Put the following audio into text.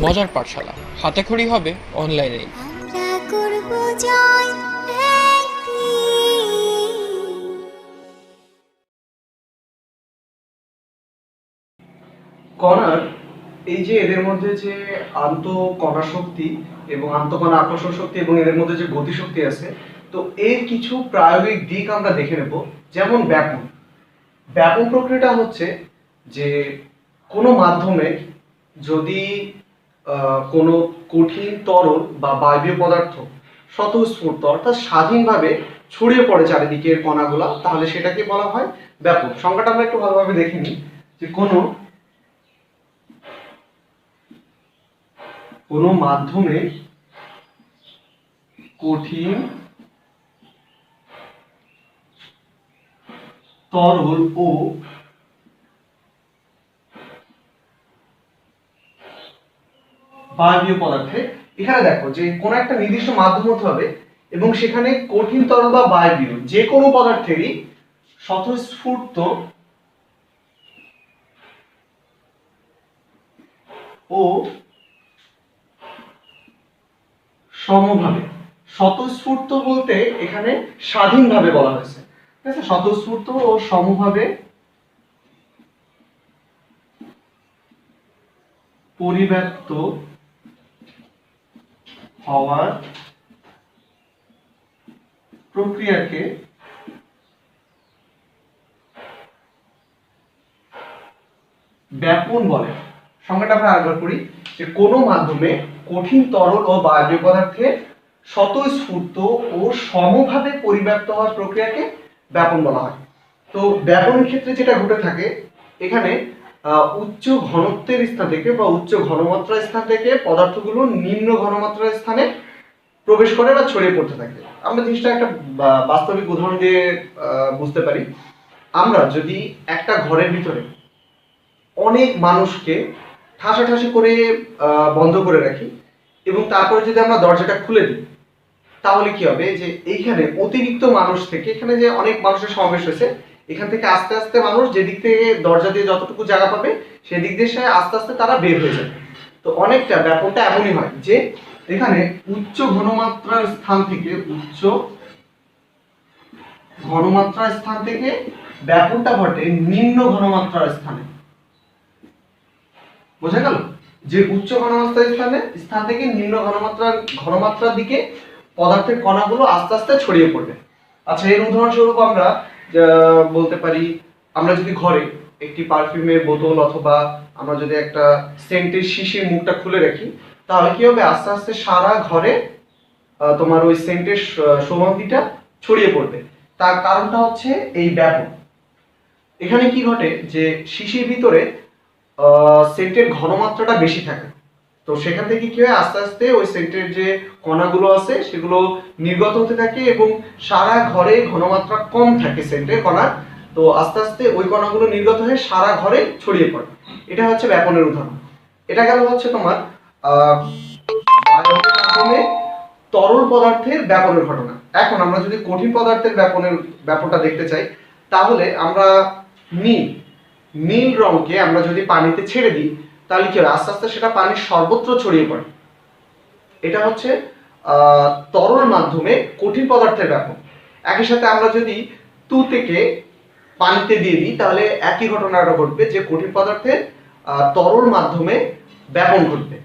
মজার পাঠশালা, হাতেখড়ি হবে অনলাইনেই। আমরা করব জয় একদিন। কণার এই যে এদের মধ্যে যে আন্তঃকণা শক্তি এবং আন্তঃকণা আকর্ষণ শক্তি এবং এদের মধ্যে যে গতিশক্তি আছে, তো এর কিছু প্রায়োগিক দিক আমরা দেখে নেব। যেমন ব্যাপন। ব্যাপন প্রক্রিয়াটা হচ্ছে যে কোনো মাধ্যমে যদি কোনো কঠিন তরল বা বায়বীয় পদার্থ স্বতঃস্ফূর্ত অর্থাৎ স্বাধীনভাবে ছড়িয়ে পড়ে চারিদিকের কণাগুলা, তাহলে সেটাকে বলা হয় ব্যাপন। সংজ্ঞাটা আমরা একটু ভালোভাবে দেখে নিই যে কোনো মাধ্যমে কঠিন তরল ও বায়বীয় পদার্থে, এখানে দেখো যে কোন একটা নির্দিষ্ট মাধ্যম হতে হবে এবং সেখানে কঠিন তরল বা বায়বীয় যে কোনো পদার্থেরই স্বতঃস্ফূর্ত ও সমভাবে, স্বতঃস্ফূর্ত বলতে এখানে স্বাধীনভাবে বলা হয়েছে, ঠিক আছে? স্বতঃস্ফূর্ত ও সমভাবে পরিব্যাপ্ত হওয়ার প্রক্রিয়াকে ব্যাপন বলে। সংজ্ঞাটা আমরা আরেকবার করি যে কোনো মাধ্যমে কঠিন তরল ও বায়বীয় পদার্থের স্বতঃস্ফূর্ত ও সমভাবে পরিব্যাপ্ত হওয়ার প্রক্রিয়াকে ব্যাপন বলা হয়। তো ব্যাপনের ক্ষেত্রে যেটা ঘটে থাকে, এখানে উচ্চ ঘনত্বের স্থান থেকে বা উচ্চ ঘনমাত্রার স্থান থেকে পদার্থগুলো নিম্ন ঘনমাত্রার স্থানে প্রবেশ করে বা ছড়িয়ে পড়তে থাকে। আমরা জিনিসটা একটা বাস্তবিক উদাহরণ দিয়ে বুঝতে পারি। আমরা যদি একটা ঘরের ভিতরে অনেক মানুষকে ঠাসাঠাসি করে বন্ধ করে রাখি এবং তারপরে যদি আমরা দরজাটা খুলে দিই, তাহলে কি হবে যে এইখানে অতিরিক্ত মানুষ থেকে, এখানে যে অনেক মানুষের সমাবেশ হয়েছে, এখান থেকে আস্তে আস্তে মানুষ যেদিক থেকে দরজা দিয়ে যতটুকু জায়গা পাবে সেদিক দিয়ে সে আস্তে আস্তে তারা বের হয়ে যাবে। তো অনেকটা ব্যাপারটা এমনই হয় যে এখানে উচ্চ ঘনমাত্রার স্থান থেকে ব্যাপনটা ঘটে নিম্ন ঘনমাত্রার স্থানে। বোঝা গেল যে উচ্চ ঘনমাত্রার স্থান থেকে নিম্ন ঘনমাত্রার দিকে পদার্থের কণাগুলো আস্তে আস্তে ছড়িয়ে পড়বে। আচ্ছা, এর উদাহরণস্বরূপ আমরা বলতে পারি, আমরা যদি ঘরে একটি পারফিউমের বোতল অথবা আমরা যদি একটা সেন্টের শিশির মুখটা খুলে রাখি, তাহলে কি হবে, আস্তে আস্তে সারা ঘরে তোমার ওই সেন্টের সুগন্ধিটা ছড়িয়ে পড়বে। তার কারণটা হচ্ছে এই ব্যাপন। এখানে কি ঘটে যে শিশির ভিতরে সেন্টের ঘনমাত্রাটা বেশি থাকে, তো সেখান থেকে কি হয়, আস্তে আস্তে ওই সেন্টের যে কণাগুলো আছে সেগুলো নির্গত হতে থাকে এবং সারা ঘরে ঘনমাত্রা কম থাকে সেন্টের কণার, তো আস্তে আস্তে ওই কণাগুলো নির্গত হয়ে সারা ঘরে ছড়িয়ে পড়ে। এটা হচ্ছে ব্যাপনের উদাহরণ। এটা গেল হচ্ছে তোমার বায়ুর মাধ্যমে তরল পদার্থের ব্যাপনের ঘটনা। এখন আমরা যদি কঠিন পদার্থের ব্যাপনটা দেখতে চাই, তাহলে আমরা নীল রঙকে আমরা যদি পানিতে ছেড়ে দিই, তাহলে কি হয়, আস্তে আস্তে সেটা পানির সর্বত্র ছড়িয়ে পড়ে। এটা হচ্ছে তরল মাধ্যমে কঠিন পদার্থের ব্যাপন। একই সাথে আমরা যদি তুতেকে পানিতে দিয়ে দিই, তাহলে একই ঘটনাটা ঘটবে যে কঠিন পদার্থের তরল মাধ্যমে ব্যাপন ঘটবে।